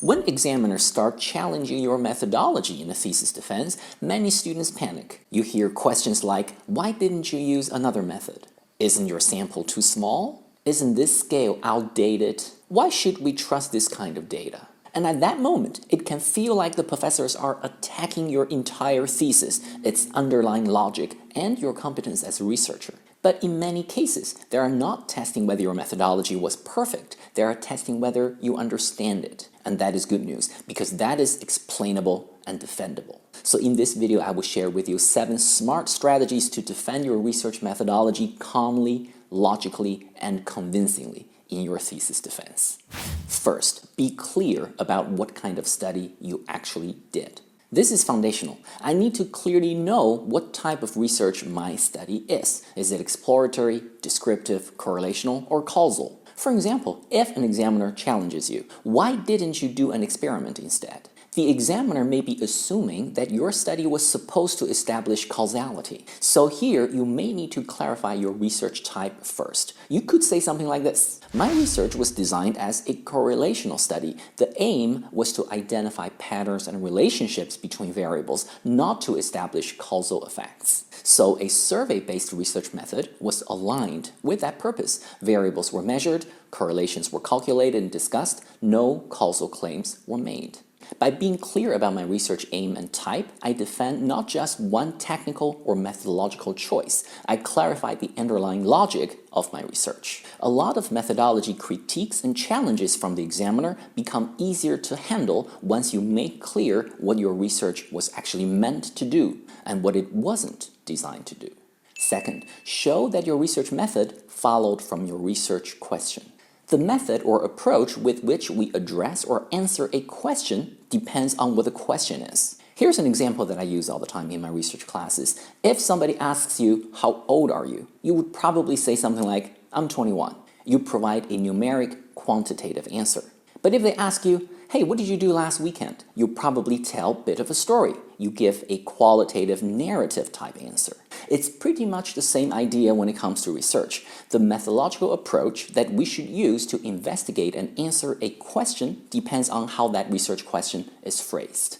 When examiners start challenging your methodology in a thesis defense, many students panic. You hear questions like, why didn't you use another method? Isn't your sample too small? Isn't this scale outdated? Why should we trust this kind of data? And at that moment, it can feel like the professors are attacking your entire thesis, its underlying logic, and your competence as a researcher. But in many cases, they are not testing whether your methodology was perfect. They are testing whether you understand it. And that is good news, because that is explainable and defendable. So in this video, I will share with you 7 smart strategies to defend your research methodology calmly, logically, and convincingly in your thesis defense. First, be clear about what kind of study you actually did. This is foundational. I need to clearly know what type of research my study is. Is it exploratory, descriptive, correlational, or causal? For example, if an examiner challenges you, why didn't you do an experiment instead? The examiner may be assuming that your study was supposed to establish causality. So here, you may need to clarify your research type first. You could say something like this. My research was designed as a correlational study. The aim was to identify patterns and relationships between variables, not to establish causal effects. So a survey-based research method was aligned with that purpose. Variables were measured, correlations were calculated and discussed, no causal claims were made. By being clear about my research aim and type, I defend not just one technical or methodological choice. I clarify the underlying logic of my research. A lot of methodology critiques and challenges from the examiner become easier to handle once you make clear what your research was actually meant to do and what it wasn't designed to do. Second, show that your research method followed from your research question. The method or approach with which we address or answer a question depends on what the question is. Here's an example that I use all the time in my research classes. If somebody asks you, how old are you? You would probably say something like, I'm 21. You provide a numeric, quantitative answer. But if they ask you, hey, what did you do last weekend? You probably tell a bit of a story. You give a qualitative narrative type answer. It's pretty much the same idea when it comes to research. The methodological approach that we should use to investigate and answer a question depends on how that research question is phrased.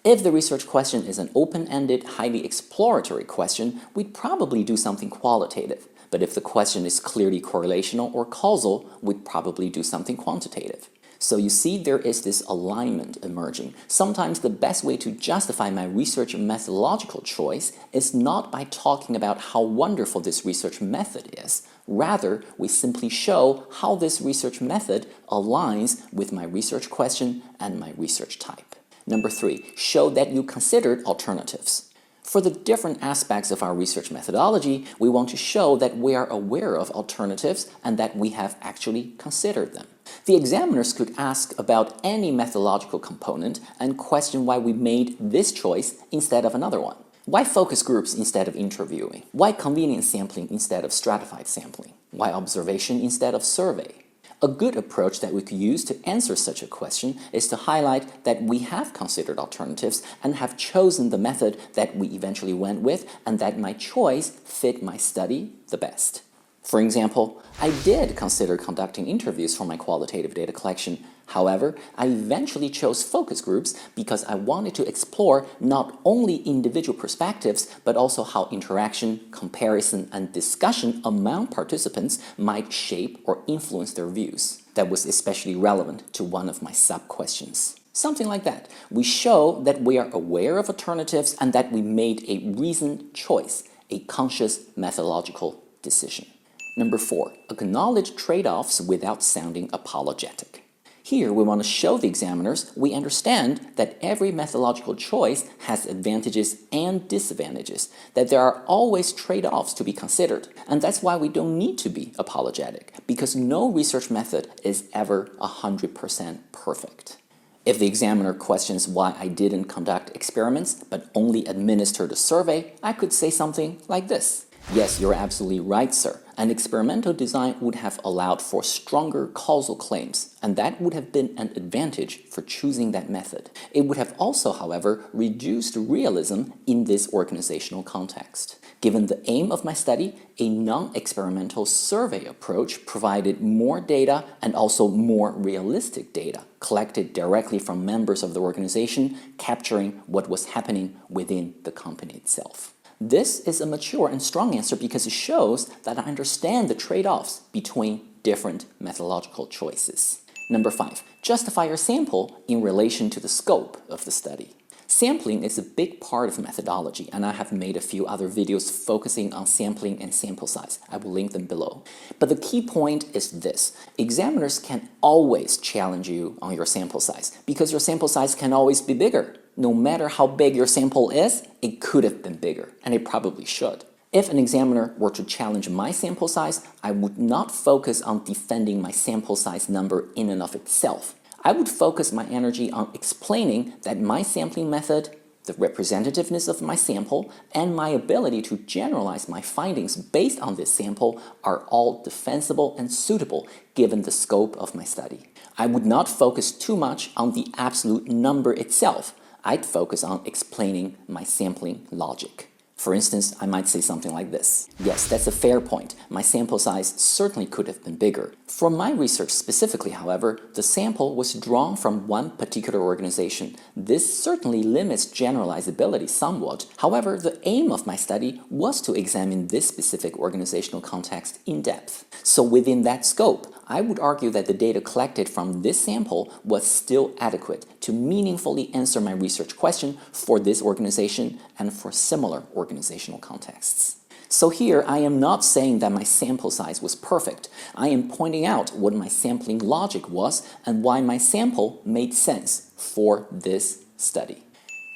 If the research question is an open-ended, highly exploratory question, we'd probably do something qualitative. But if the question is clearly correlational or causal, we'd probably do something quantitative. So you see, there is this alignment emerging. Sometimes the best way to justify my research methodological choice is not by talking about how wonderful this research method is. Rather, we simply show how this research method aligns with my research question and my research type. Number 3, show that you considered alternatives. For the different aspects of our research methodology, we want to show that we are aware of alternatives and that we have actually considered them. The examiners could ask about any methodological component and question why we made this choice instead of another one. Why focus groups instead of interviewing? Why convenience sampling instead of stratified sampling? Why observation instead of survey? A good approach that we could use to answer such a question is to highlight that we have considered alternatives and have chosen the method that we eventually went with, and that my choice fit my study the best. For example, I did consider conducting interviews for my qualitative data collection. However, I eventually chose focus groups because I wanted to explore not only individual perspectives, but also how interaction, comparison, and discussion among participants might shape or influence their views. That was especially relevant to one of my sub-questions. Something like that. We show that we are aware of alternatives and that we made a reasoned choice, a conscious methodological decision. Number 4, acknowledge trade-offs without sounding apologetic. Here, we want to show the examiners we understand that every methodological choice has advantages and disadvantages, that there are always trade-offs to be considered, and that's why we don't need to be apologetic, because no research method is ever 100% perfect. If the examiner questions why I didn't conduct experiments but only administered a survey, I could say something like this. Yes, you're absolutely right, sir. An experimental design would have allowed for stronger causal claims, and that would have been an advantage for choosing that method. It would have also, however, reduced realism in this organizational context. Given the aim of my study, a non-experimental survey approach provided more data and also more realistic data, collected directly from members of the organization, capturing what was happening within the company itself. This is a mature and strong answer because it shows that I understand the trade-offs between different methodological choices. Number 5, justify your sample in relation to the scope of the study. Sampling is a big part of methodology, and I have made a few other videos focusing on sampling and sample size. I will link them below. But the key point is this: examiners can always challenge you on your sample size because your sample size can always be bigger. No matter how big your sample is, it could have been bigger, and it probably should. If an examiner were to challenge my sample size, I would not focus on defending my sample size number in and of itself. I would focus my energy on explaining that my sampling method, the representativeness of my sample, and my ability to generalize my findings based on this sample are all defensible and suitable given the scope of my study. I would not focus too much on the absolute number itself. I'd focus on explaining my sampling logic. For instance, I might say something like this: yes, that's a fair point. My sample size certainly could have been bigger. For my research specifically, however, the sample was drawn from one particular organization. This certainly limits generalizability somewhat. However, the aim of my study was to examine this specific organizational context in depth. So within that scope, I would argue that the data collected from this sample was still adequate to meaningfully answer my research question for this organization and for similar organizational contexts. So here, I am not saying that my sample size was perfect. I am pointing out what my sampling logic was and why my sample made sense for this study.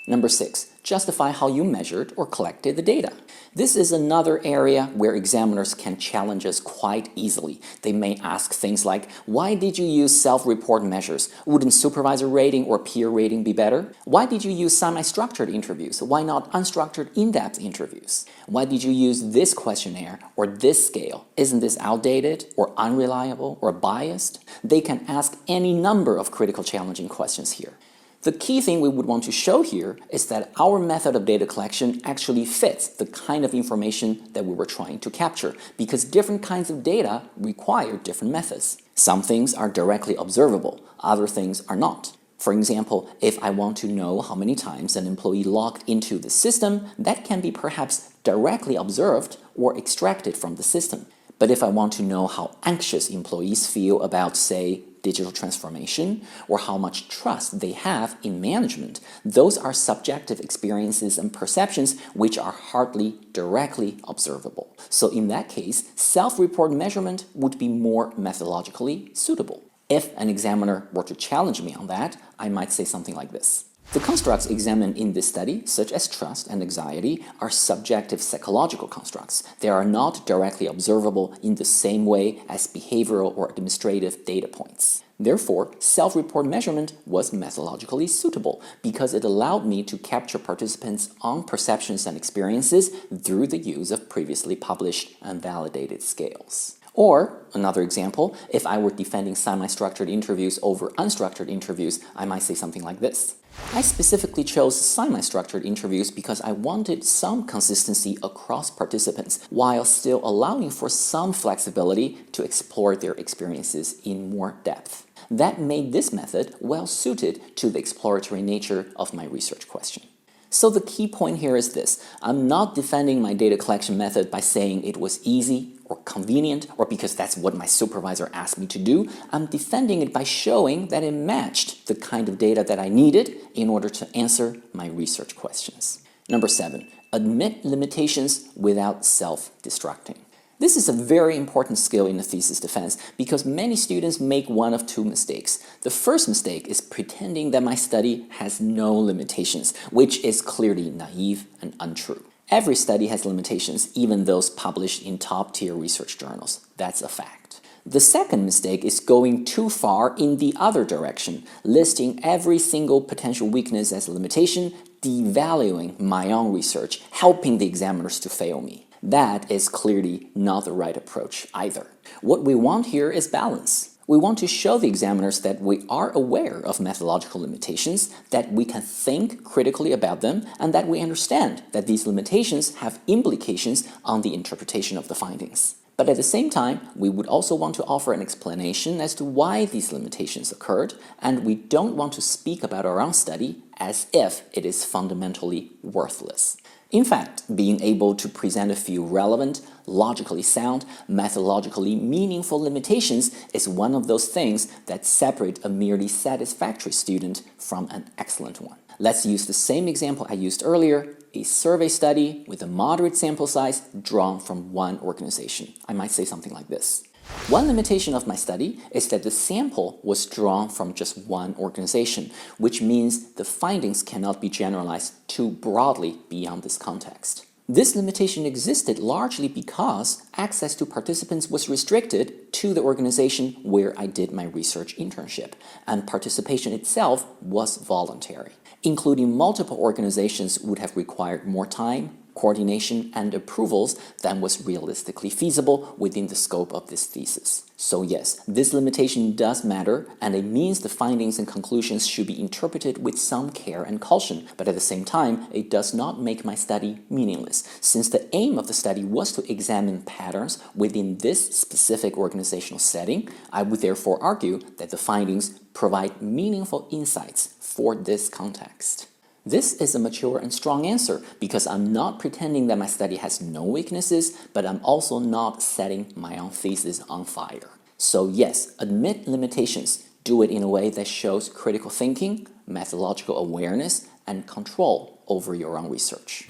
Number 6, justify how you measured or collected the data. This is another area where examiners can challenge us quite easily. They may ask things like, why did you use self-report measures? Wouldn't supervisor rating or peer rating be better? Why did you use semi-structured interviews? Why not unstructured in-depth interviews? Why did you use this questionnaire or this scale? Isn't this outdated or unreliable or biased? They can ask any number of critical challenging questions here. The key thing we would want to show here is that our method of data collection actually fits the kind of information that we were trying to capture, because different kinds of data require different methods. Some things are directly observable, other things are not. For example, if I want to know how many times an employee logged into the system, that can be perhaps directly observed or extracted from the system. But if I want to know how anxious employees feel about, say, digital transformation, or how much trust they have in management, those are subjective experiences and perceptions which are hardly directly observable. So in that case, self-report measurement would be more methodologically suitable. If an examiner were to challenge me on that, I might say something like this: the constructs examined in this study, such as trust and anxiety, are subjective psychological constructs. They are not directly observable in the same way as behavioral or administrative data points. Therefore, self-report measurement was methodologically suitable because it allowed me to capture participants' own perceptions and experiences through the use of previously published and validated scales. Or, another example, if I were defending semi-structured interviews over unstructured interviews, I might say something like this: I specifically chose semi-structured interviews because I wanted some consistency across participants while still allowing for some flexibility to explore their experiences in more depth. That made this method well suited to the exploratory nature of my research question. So the key point here is this: I'm not defending my data collection method by saying it was easy or convenient or because that's what my supervisor asked me to do. I'm defending it by showing that it matched the kind of data that I needed in order to answer my research questions. Number 7, admit limitations without self-destructing. This is a very important skill in the thesis defense because many students make one of two mistakes. The first mistake is pretending that my study has no limitations, which is clearly naive and untrue. Every study has limitations, even those published in top-tier research journals. That's a fact. The second mistake is going too far in the other direction, listing every single potential weakness as a limitation, devaluing my own research, helping the examiners to fail me. That is clearly not the right approach either. What we want here is balance. We want to show the examiners that we are aware of methodological limitations, that we can think critically about them, and that we understand that these limitations have implications on the interpretation of the findings. But at the same time, we would also want to offer an explanation as to why these limitations occurred, and we don't want to speak about our own study as if it is fundamentally worthless. In fact, being able to present a few relevant, logically sound, methodologically meaningful limitations is one of those things that separate a merely satisfactory student from an excellent one. Let's use the same example I used earlier, a survey study with a moderate sample size drawn from one organization. I might say something like this. One limitation of my study is that the sample was drawn from just one organization, which means the findings cannot be generalized too broadly beyond this context. This limitation existed largely because access to participants was restricted to the organization where I did my research internship, and participation itself was voluntary. Including multiple organizations would have required more time, coordination, and approvals than was realistically feasible within the scope of this thesis. So yes, this limitation does matter, and it means the findings and conclusions should be interpreted with some care and caution, but at the same time, it does not make my study meaningless, since the aim of the study was to examine patterns within this specific organizational setting. I would therefore argue that the findings provide meaningful insights for this context. This is a mature and strong answer because I'm not pretending that my study has no weaknesses, but I'm also not setting my own thesis on fire. So yes, admit limitations. Do it in a way that shows critical thinking, methodological awareness, and control over your own research.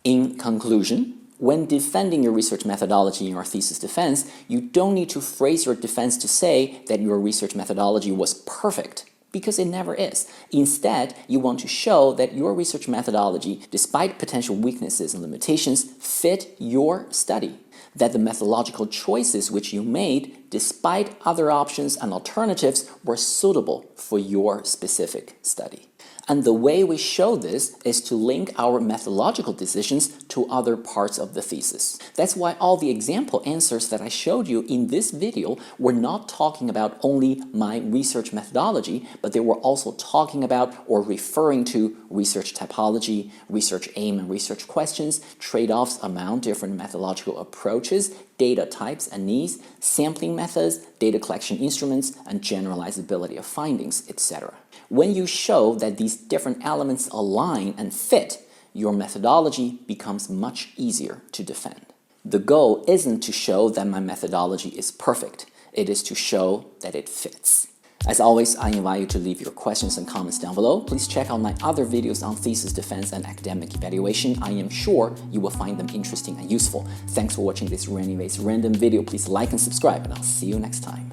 In conclusion, when defending your research methodology in your thesis defense, you don't need to phrase your defense to say that your research methodology was perfect, because it never is. Instead, you want to show that your research methodology, despite potential weaknesses and limitations, fit your study. That the methodological choices which you made, despite other options and alternatives, were suitable for your specific study. And the way we show this is to link our methodological decisions to other parts of the thesis. That's why all the example answers that I showed you in this video were not talking about only my research methodology, but they were also talking about or referring to research typology, research aim and research questions, trade-offs among different methodological approaches, data types and needs, sampling methods, data collection instruments, and generalizability of findings, etc. When you show that these different elements align and fit, your methodology becomes much easier to defend. The goal isn't to show that my methodology is perfect, it is to show that it fits. As always, I invite you to leave your questions and comments down below. Please check out my other videos on thesis defense and academic evaluation. I am sure you will find them interesting and useful. Thanks for watching this Ranywayz random video. Please like and subscribe, and I'll see you next time.